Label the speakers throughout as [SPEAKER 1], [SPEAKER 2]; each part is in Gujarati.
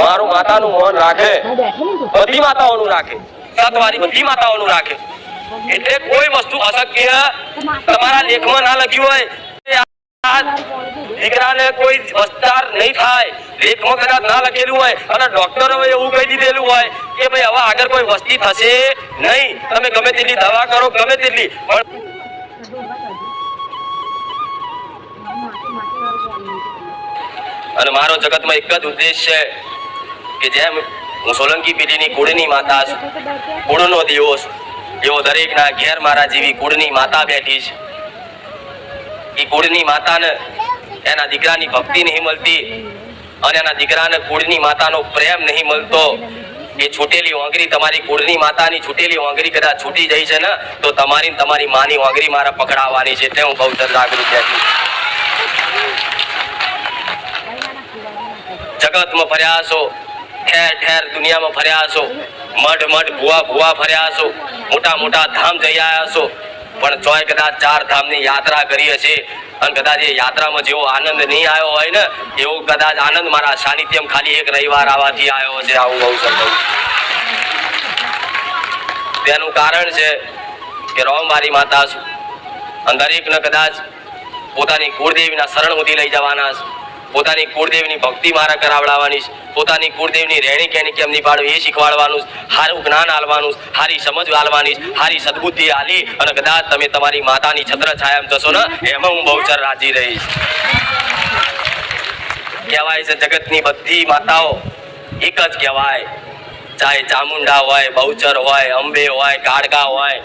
[SPEAKER 1] મારું માતાનું મોહન રાખે, બધી માતાઓનું રાખે, સતવારી બધી માતાઓનું રાખે. એટલે કોઈ વસ્તુ અશક્ય તમારા લેખમાં ના લખ્યું હોય, દીકરાને કોઈ વિસ્તાર નહીં થાય, લેખમાં કદાચ ના લખેલું હોય અને ડોક્ટરોએ એવું કહી દીધેલું હોય કે ભાઈ હવે આગળ કોઈ વસ્તી થશે નહીં, તમે ગમે તેટલી દવા કરો, ગમે તેટલી, અને મારો જગતમાં એક જ ઉદ્દેશ છે કે જેમ હું સોલંકી પેઢીની કુળની માતા છું, કુળનો દેવો છું, એવો દરેકના ઘેર મારા જેવી કુળની માતા બેઠી છે. એ કુળની માતાને એના દીકરાની ભક્તિ નહીં મળતી અને એના દીકરાને કુળની માતાનો પ્રેમ નહીં મળતો. એ છૂટેલી ઓંગરી, તમારી કુળની માતાની છૂટેલી ઓંગરી કદાચ છૂટી જાય છે ને તો તમારી માની ઓંગરી મારા પકડાવવાની છે. એટલે હું બહુ જાગૃત છું. જગતમાં ફર્યા છો, ઠેર ઠેર દુનિયામાં ફર્યા છો, મઢ મઢ ભુવા ફર્યા છો, મોટા મોટા ધામ જઈ આવ્યા છો, પણ ચોય કદાચ 4 ધામની યાત્રા કરી હશે અને કદાચ એ યાત્રામાં જેવો આનંદ નહીં આવ્યો હોય ને એવો કદાચ આનંદ મારા સાનિધ્યમ ખાલી એક રવિવાર આવવાથી આવ્યો છે. આવું બહુ સમજાવું. તેનું કારણ છે કે રોમ મારી માતા છું અને દરેકને કદાચ પોતાની કુળદેવીના શરણ સુધી લઈ જવાના છે, પોતાની કુળદેવીની ભક્તિ મારા કરાવડાવવાની છે, પોતાની કુળદેવીની રહેણી કેની કેમ નિભાડવી એ શીખવાડવાનું, સારું જ્ઞાન આલવાનું, સારી સમજ આલવાની, સારી સદબુદ્ધિ આલી અને કદાચ તમે તમારી માતાની છત્ર છાયામાં જશો ને એમાં હું બહુચર રાજી રહીશ. કહેવાય છે જગતની બધી માતાઓ એક જ કહેવાય, ચાહે ચામુંડા હોય, બહુચર હોય, અંબે હોય, કાળકા હોય,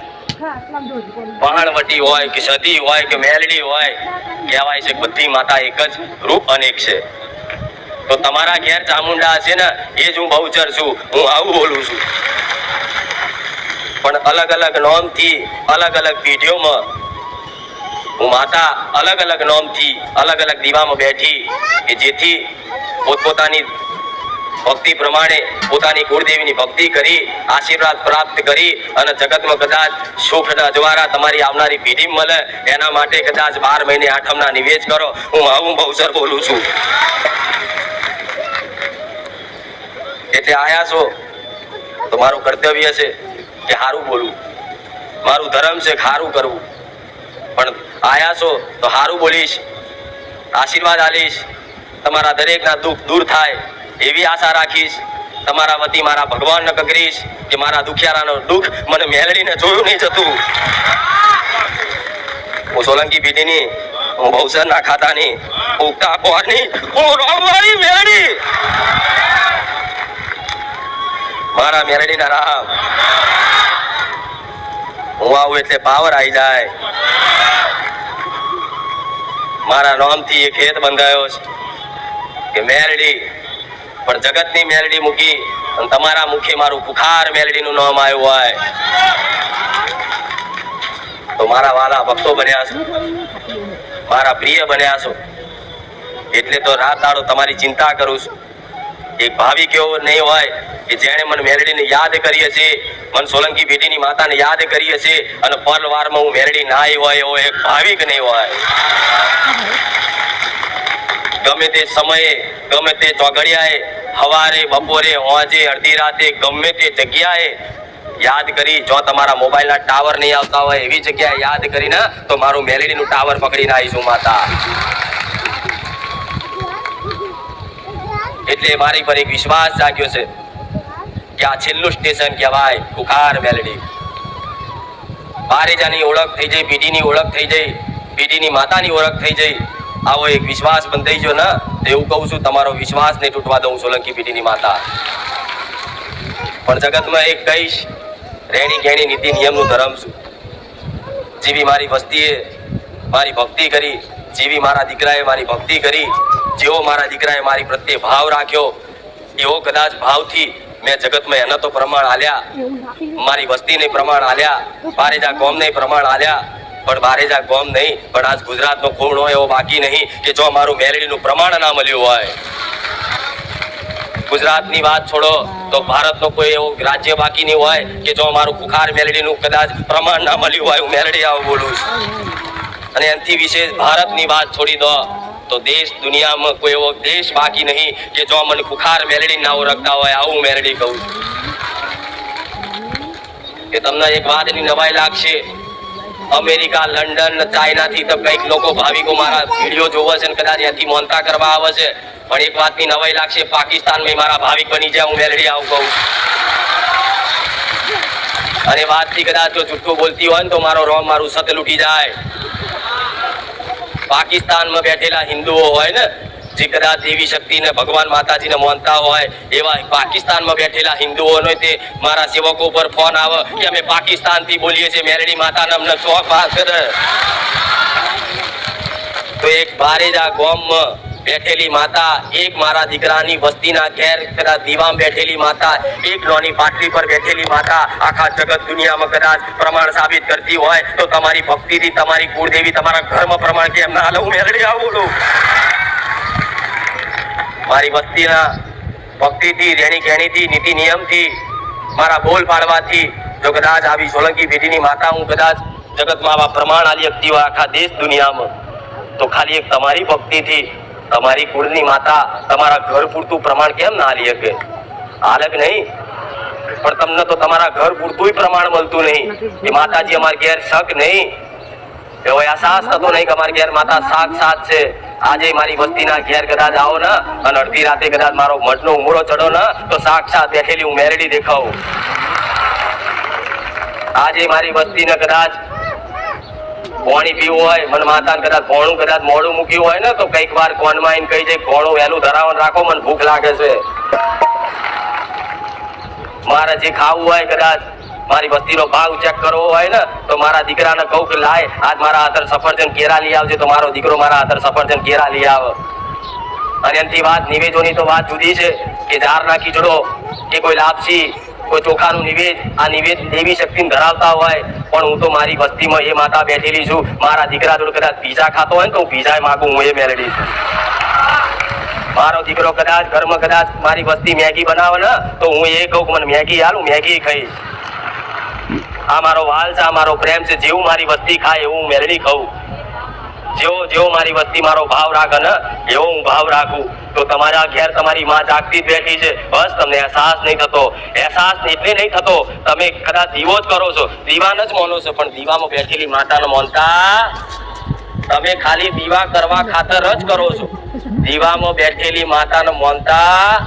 [SPEAKER 1] પહાણવટી હોય કે સતી હોય કે મેલડી હોય, કહેવાય છે બધી માતા એક જ, રૂપ અનેક છે. તો તમારા ઘેર ચામુંડા હશે ને એ જ હું બહુચર છું, હું આવું બોલું છું. પણ અલગ અલગ નોમથી અલગ અલગ પેઢીઓમાં હું માતા અલગ અલગ નોમથી અલગ અલગ દીવામાં બેઠી કે જેથી પોતપોતાની ભક્તિ પ્રમાણે પોતાની કુળદેવીની ભક્તિ કરી, આશીર્વાદ પ્રાપ્ત કરી અને જગતમાં કદાચ સુખ અજવાળા તમારી આવનારી પેઢી મળે એના માટે કદાચ 12 મહિને આઠમના નિવેદ કરો. હું આવું બહુચર બોલું છું. એટલે આયા છો તો મારું કર્તવ્ય છે કે સારું બોલવું, મારું ધર્મ છે સારું કરવું. પણ આયા છો તો સારું બોલીશ, આશીર્વાદ આલીશ, તમારા દરેકના દુઃખ દૂર થાય એવી આશા રાખીશ. તમારા વતી મારા ભગવાનને કગરીશ કે મારા દુખિયારાનો દુઃખ મને મેલડીને જોયું નહીં જતું. હું સોલંકી પેઢીની, હું બહુચરના ખાતાની, ઉગતા પોરની, હું રોમવાળી મેલડી. મારા મેલડીના રામ હું આવું એટલે પાવર આવી જાય. મારા નામથી એક હેત બંધાયો છે કે મેલડી, પણ જગતની મેલડી મૂકી અને તમારા મુખે મારું પુખાર મેલડીનું નામ આવ્યું હોય તો મારા વાલા ભક્તો બન્યા છો, મારા પ્રિય બન્યા છો. એટલે તો રાત દાડો તમારી ચિંતા કરું છું. એક ભાવિક એવો નહીં હોય કે જેણે મને મેલડીને યાદ કરી હશે, મને સોલંકી પેઢીની માતાને યાદ કરી હશે અને પરવારમાં હું મેલડી ના આવી હોય એવો એક ભાવિક નહીં હોય. ગમે તે સમયે, ગમે તે ચોઘડિયાએ, સવારે, બપોરે, હોજે, અડધી રાતે, ગમે તે જગ્યાએ યાદ કરી, જો તમારા મોબાઈલના ટાવર નહીં આવતા હોય એવી જગ્યાએ યાદ કરીને તો મારું મેલડીનું ટાવર પકડીને આવીશું માતા. એટલે મારી પર એક વિશ્વાસ જાગ્યો છે કે આ છેલ્લું સ્ટેશન કહેવાય પુખાર મેલડી. બારેજાની ઓળખ થઈ જઈ, પેઢીની ઓળખ થઈ જઈ, પેઢીની માતાની ઓળખ થઈ જઈ, આવો એક વિશ્વાસ બંધાઈ ગયો ને એવું કહું છું, તમારો વિશ્વાસ નહીં તૂટવા દઉં સોલંકી પેઢીની માતા. પણ જગતમાં એક કહીશ, રહેણી ગહેણી નીતિ નિયમનું ધર્મ છું. જેવી મારી વસ્તીએ મારી ભક્તિ કરી, જેવી મારા દીકરાએ મારી ભક્તિ કરી, જેવો મારા દીકરાએ મારી પ્રત્યે ભાવ રાખ્યો એવો કદાચ ભાવથી મેં જગતમાં એના તો પ્રમાણ આલ્યા, મારી વસ્તીને પ્રમાણ આલ્યા, બારેજા ગોમને પ્રમાણ આલ્યા. પણ બારેજા ગોમ નહીં, પણ આજ ગુજરાતનો ખૂણો એવો બાકી નહીં કે જો મારું મેલડીનું પ્રમાણ ના મળ્યું હોય. ગુજરાતની વાત છોડો તો ભારતનો કોઈ એવો રાજ્ય બાકી નહીં હોય કે જો મારું પુખાર મેલડીનું કદાચ પ્રમાણ ના મળ્યું હોય. હું મેલડી આવું બોલું છું. અને એનાથી વિશેષ ભારતની વાત છોડી દો તો દેશ દુનિયામાં કોઈ એવો દેશ બાકી નહીં કે જો મને ખુખાર મેલડી ના ઓળખતા હોય. આવું મેલડી કહું કે તમને એક વાતની નવાઈ લાગશે. અમેરિકા, લંડન, ચાઇના થી તો કઈક લોકો ભાવિકો મારા વિડીયો જોવે છે ને કદાચ ત્યાંથી મોનતા કરવા આવે છે. પણ એક વાતની નવાઈ લાગશે, પાકિસ્તાનમાં મારા ભાવિક બની જાય હું મેલડી આવું કહું. અને વાતથી કદાચ જો જુઠ્ઠું બોલતી હોય ને તો મારો રોમ મારું સત લૂટી જાય. પાકિસ્તાનમાં બેઠેલા હિન્દુઓ હોય ને જે કદાચ દેવી શક્તિને ભગવાન માતાજીને માનતા હોય એવા પાકિસ્તાનમાં બેઠેલા હિન્દુઓનો તે મારા સેવકો પર ફોન આવે કે અમે પાકિસ્તાનથી બોલીએ છીએ, મેલડી માતાને અમને શોખ પાસ કરે. તો એક બારેજા ગામમાં બેઠેલી માતા, એક મારા દીકરાની વસ્તીના ઘેર કદાચ દીવામાં બેઠેલી માતા, એક નાની પાટલી પર બેઠેલી માતા આખા જગત દુનિયામાં કદાચ પ્રમાણ સાબિત કરતી હોય તો તમારી ભક્તિથી, તમારી કુળદેવી તમારા ઘરમાં પ્રમાણ કેમ ના હાલે? હું મેલડી આવું બોલું. મારી વસ્તીના ભક્તિથી, રેણી કેણીથી, નીતિ નિયમથી, મારા બોલ પાડવાથી જો કદાચ આવી સોલંકી પેઢીની માતા હું કદાચ જગતમાં આવા પ્રમાણ આલી શકતી હોય આખા દેશ દુનિયામાં, તો ખાલી એક તમારી ભક્તિથી, તમારી કુળની માતા તમારા ઘર પૂરતું પ્રમાણ કેમ ના આલી શકે? હાલક નહીં, પણ તમને તો તમારા ઘર પૂરતું પ્રમાણ મળતું નહીં કે માતાજી અમારી ઘેર શક નહીં, એવો અહેસાસ થતો નહીં કે અમારી ઘેર માતા સાક્ષાત છે. આજે મારી વસ્તીના ઘેર કદાચ આવો ને અને અડધી રાતે કદાચ મારો મઠનો ઉમરો ચડો ને તો સાક્ષાત બેઠેલી હું મેલડી દેખાવું. આજે મારી વસ્તીને કદાચ પાણી પીવું હોય, મને માતાને કદાચ ભોણું કદાચ મોડું મૂક્યું હોય ને તો કઈક વાર કોનમાં આવીને કહી જાય ભોણું વહેલું ધરાવવાનું રાખો, મને ભૂખ લાગે છે. મારે જે ખાવું હોય કદાચ મારી વસ્તીનો ભાવ ચેક કરવો હોય ને તો મારા દીકરાને કહું કે લાય આજ મારા હાથર સફરજન કેરા લઈ આવજે, તો મારો દીકરો મારા હાથર સફરજન કેરા લઈ આવે. અને એનાથી વાત નિવેજોની તો વાત જુદી છે કે ઝારના ખીચડો કે કોઈ લાપસી, કોઈ ચોખાનું નિવેદ, આ નિવેદ દેવી શક્તિને ધરાવતા હોય, પણ હું તો મારી વસ્તીમાં એ માતા બેઠેલી છું. મારા દીકરા જોડે કદાચ પીઝા ખાતો હોય ને તો હું પીઝા માગું, હું એ મેલડી છું. મારો દીકરો કદાચ ઘરમાં કદાચ મારી વસ્તી મેગી બનાવે ને તો હું એ કહું કે મને મેગી હાલું, મેગી ખાઈશ. આ મારો વાલ છે, આ મારો પ્રેમ છે. જેવું મારી વસ્તી ખાય એવું હું મેલડી ખાઉં. જેવો મારી વસ્તી મારો ભાવ રાખે ને એવો હું ભાવ રાખું. તો તમારા ઘેર તમારી માં જાગતી જ બેઠી છે, બસ તમને અહેસાસ નહીં થતો. અહેસાસ એટલે નહીં થતો, તમે કદાચ દીવો જ કરો છો, દીવાને જ માનો છો, પણ દીવામાં બેઠેલી માતાને માનતા તમે ખાલી દીવા કરવા ખાતર જ કરો છો. દીવામાં બેઠેલી માતાને માનતા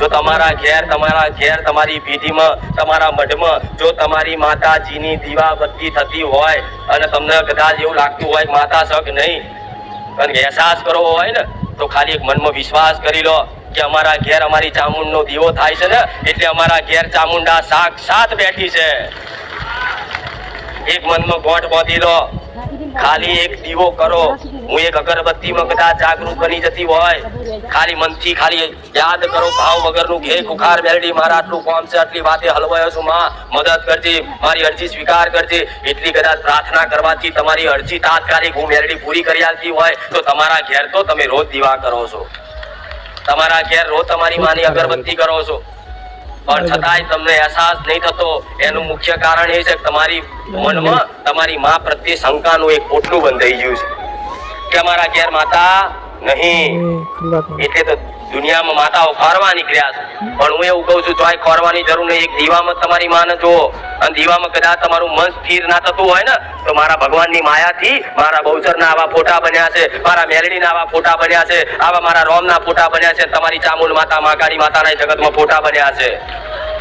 [SPEAKER 1] જો તમારા ઘેર તમારી પેઢીમાં, તમારા મઢમાં જો તમારી માતાજીની દીવાબત્તી થતી હોય અને તમને કદાચ એવું લાગતું હોય કે માતા શક નહીં અને અહેસાસ કરવો હોય ને તો ખાલી એક મનમાં વિશ્વાસ કરી લો કે અમારા ઘેર અમારી ચામુંડનો દીવો થાય છે ને એટલે અમારા ઘેર ચામુંડા સાક્ષાત બેઠી છે. એક મનમાં ગોઠ બાંધી લો, ખાલી એક દીવો કરો. હું એક અગરબત્તીમાં કદાચ જાગૃત બની જતી હોય, ખાલી મનથી ખાલી યાદ કરો ભાવ વગરનું કે ખુખાર મેલડી મારા આટલું કામ છે, આટલી વાતે હલવાયો છું, માં મદદ કરજે, મારી અરજી સ્વીકાર કરજે. એટલી કદાચ પ્રાર્થના કરવાથી તમારી અરજી તાત્કાલિક હું મેલડી પૂરી કરી આલતી હોય તો તમારા ઘેર તો તમે રોજ દીવા કરો છો, તમારા ઘેર રોજ તમારી માની અગરબત્તી કરો છો, પણ છતાંય તમને અહેસાસ નહીં થતો. એનું મુખ્ય કારણ એ છે કે તમારી મનમાં તમારી માં પ્રત્યે શંકાનું એક પોટલું બંધાઈ ગયું છે કે અમારા ઘેર માતા નહીં. એટલે તો દુનિયામાં માતાઓ ખોરવા નીકળ્યા છે, પણ હું એવું કહું છું તો ખોરવાની જરૂર નહીં. એક દીવામાં તમારી માને જુઓ અને દીવામાં કદાચ તમારું મન સ્થિર ના થતું હોય ને તો મારા ભગવાનની માયાથી મારા બહુચરના આવા ફોટા બન્યા છે, મારા મેલડીના આવા ફોટા બન્યા છે, આવા મારા રોમના ફોટા બન્યા છે, તમારી ચામુંડ માતા, મહાકાળી માતાના જગતમાં ફોટા બન્યા છે.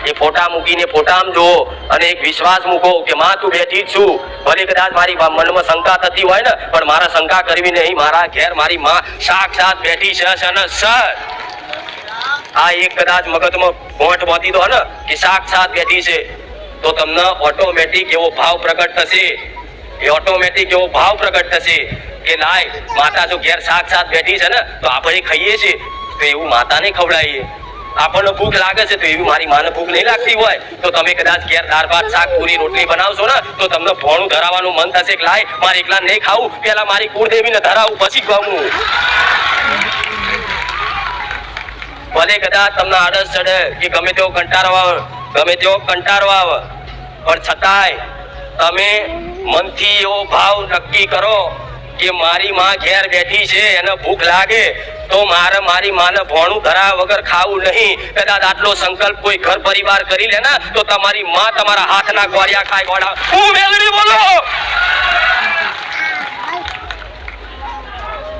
[SPEAKER 1] એ ફોટા મૂકીને ફોટામાં જુઓ અને એક વિશ્વાસ મૂકો કે માં તું બેઠી જ છું. ભલે કદાચ મારી મનમાં શંકા થતી હોય ને પણ મારા શંકા કરવી નહીં. મારા ઘેર મારી માં સાક્ષાત બેઠી છે. આ એક કદાચ મગજમાં ગોઠ બાંધી દો ને કે સાક્ષાત બેઠી છે તો તમને ઓટોમેટિક એવો ભાવ પ્રગટ થશે, એ ઓટોમેટિક એવો ભાવ પ્રગટ થશે કે લાય માતા જો ઘેર સાક્ષાત બેઠી છે ને તો આપણે ખાઈએ છીએ તો એવું માતાને ખવડાવીએ. આપણને ભૂખ લાગે છે તો એવી મારી માને ભૂખ નહીં લાગતી હોય તો તમે કદાચ ઘેર દાળ ભાત શાક પૂરી રોટલી બનાવશો ને તો તમને ભોણું ધરાવવાનું મન થશે કે લાય મારે એકલા નહીં ખાવું, પેલા મારી કુળદેવીને ધરાવું પછી ખાવું. ભલે કદાચ તમને આળસ ચડે કે ગમે તેવો કંટાળો આવે પણ છતાંય તમે મનથી એવો ભાવ નક્કી કરો કે મારી માં ઘેર બેઠી છે, એને ભૂખ લાગે તો મારે મારી માને ભોણું ધરા વગર ખાવું નહીં. કદાચ આટલો સંકલ્પ કોઈ ઘર પરિવાર કરી લે ને તો તમારી માં તમારા હાથના ગોળિયા ખાય. ગોળા હું મેલડી બોલો.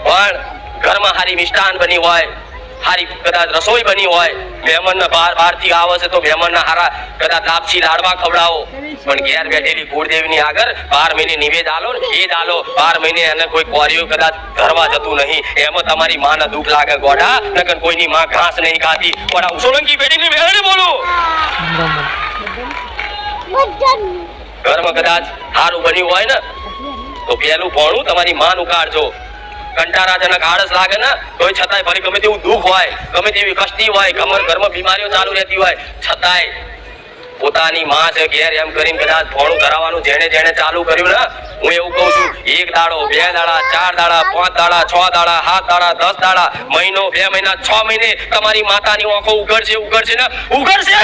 [SPEAKER 1] પણ ઘરમાં હારી મિષ્ટાન બની હોય, હારી કદાચ રસોઈ બની હોય, મહેમાન બહારથી આવે છે તો મહેમાનના હારા કદાચ લાપસી લાડવા ખવડાવો, પણ ઘેર બેઠેલી કુળદેવીની આગળ 12 મહિને નિવેદ આલો ને એ દાલો 12 મહિને એને કોઈ કોરિયો કદાચ ધરવા જતું નહીં. એમાં તમારી માને દુઃખ લાગે ગોડા. નકર કોઈની માં ઘાસ નહીં ખાતી. ગોડા હું સોલંકી બેટીની મેળે બોલું. ઘરમાં કદાચ સારું બન્યું હોય ને તો પેલું ભોણું તમારી માનું કાઢજો. કંટારાજનક આળસ લાગે ને તોય છતાંય ભલે ગમે તેવું દુઃખ હોય, ગમે તેવી કષ્ટી હોય, ઘરમાં બીમારીઓ ચાલુ રહેતી હોય, છતાંય પોતાની માં છે ઘેર એમ કરીને કદાચ ભોણું ધરાવવાનું જેણે ચાલુ કર્યું ને, હું એવું કહું છું, 1 દાડો 2 દાડા 4 દાડા 5 દાડા 6 દાડા 7 દાડા 10 દાડા, મહિનો 2 મહિના 6 મહિને તમારી માતાની આંખો ઉઘડશે ને ઉઘડશે.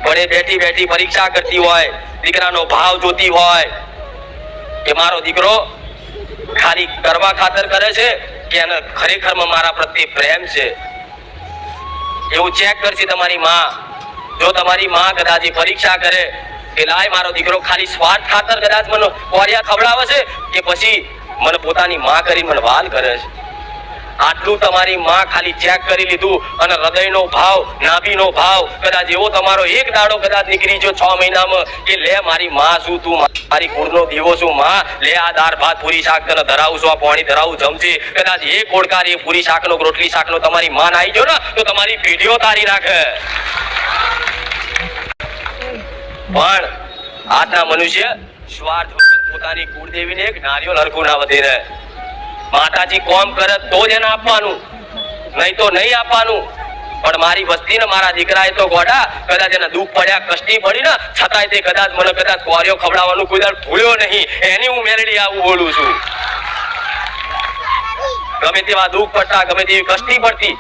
[SPEAKER 1] પણ એ બેઠી પરીક્ષા કરતી હોય, દીકરાનો ભાવ જોતી હોય કે મારો દીકરો ખાલી કરવા ખાતર કરે છે કે એને ખરેખરમાં મારા પ્રત્યે પ્રેમ છે, એવું ચેક કરશે તમારી માં. જો તમારી માં કદાચ પરીક્ષા કરે કે લાય મારો દીકરો ખાલી સ્વાર્થ ખાતર કદાચ મને કોરિયા ખવડાવે છે કે પછી મને પોતાની માં કરીને મને વાલ કરે છે, આટલું તમારી માં ખાલી ચેક કરી લીધું અને હૃદયનો ભાવ, નાભીનો ભાવ કદાચ એવો તમારો એક દાડો કદાચ નીકળી ગયો 6 મહિનામાં કે લે મારી માં શું, તું મારી કુળનો દીવો છું માં, લે આ દાળ ભાત પૂરી શાક તને ધરાવું છું, આ પાણી ધરાવું જમજે. કદાચ એ કોડકાર એ પૂરી શાકનો રોટલી શાકનો તમારી માં આવી ગયો ને તો તમારી પેઢીઓ તારી રાખે. પણ આજના મનુષ્ય સ્વાર્થ વગર પોતાની કુળદેવીને એક નારિયેળ હરખું ના વધે રહે. માતાજી કોમ કરે તો જ એને આપવાનું, નહીં તો નહીં આપવાનું. પણ મારી વસ્તી ને મારા દીકરાએ તો ગોડા કદાચ એને દુઃખ પડ્યા, કષ્ટી પડી ને છતાંય તે કદાચ મને કદાચ કોરિયો ખવડાવવાનું કોઈ દાડ ભૂલ્યો નહીં. એની હું મેલડી આવું બોલું છું. ગમે તેવા દુઃખ પડતા, ગમે તેવી કષ્ટી પડતી,